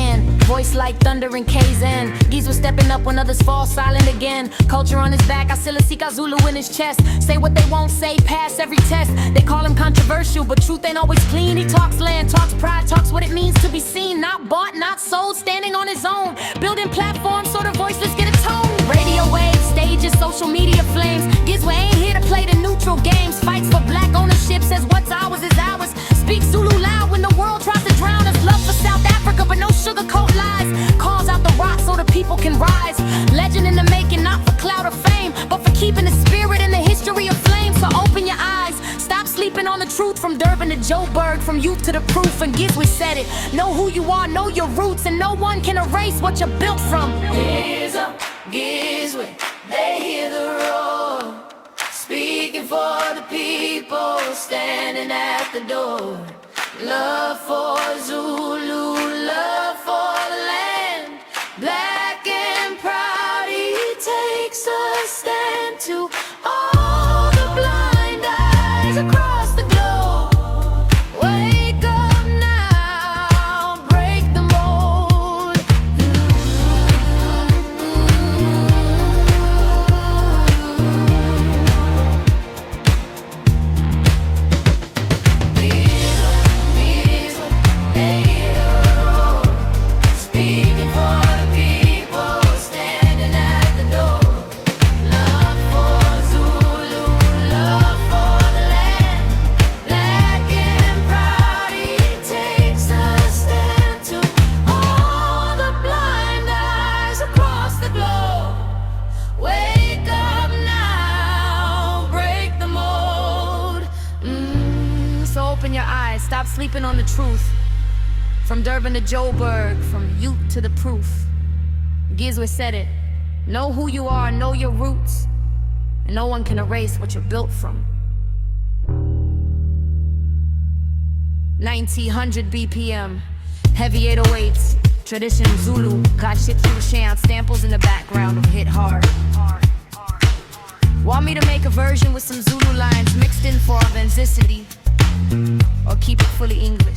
hand, voice like thunder in KZN. Ngizwe stepping up when others fall silent again. Culture on his back, Asilasika Zulu in his chest. Say what they won't say, pass every test. They call him controversial, but truth ain't always clean. He talks land, talks pride, talks what it means to be seen. Not bought, not sold, standing on his own. Building platforms so the voiceless get a tone. Radio waves, stages, social media flames. Ngizwe ain't here to play the neutral games. Fights for black ownership, says what's ours is ours. Speaks Zulu loud when the world tries to drown us. Love for South Africa, but no sugarcoat lies. Calls out the rock so the people can rise. Legend in the making, not for clout or fame, but for keeping the spirit and the history aflame. So open your eyes, stop sleeping on the truth. From Durban to Joburg, from youth to the proof. And Ngizwe said it, know who you are, know your roots, and no one can erase what you're built from. Here's up, Ngizwe, they hear the roar. Speaking for the people, standing at the door. Love for Zulu, love for the land. Black and proud, he takes a stand to all the blind eyes across the globe. Wake up now, break the mold. Speaking for the people, standing at the door. Love for Zulu, love for the land. Black and proud, he takes a stand to all the blind eyes across the globe. Wake up now, break the mold. So open your eyes, stop sleeping on the truth. From Durban to Joburg, from youth to the proof. Ngizwe said it, know who you are, know your roots, and no one can erase what you're built from. 1900 BPM, heavy 808s, tradition Zulu, got shit through chant, samples in the background of hit hard. Want me to make a version with some Zulu lines mixed in for authenticity, or keep it fully English?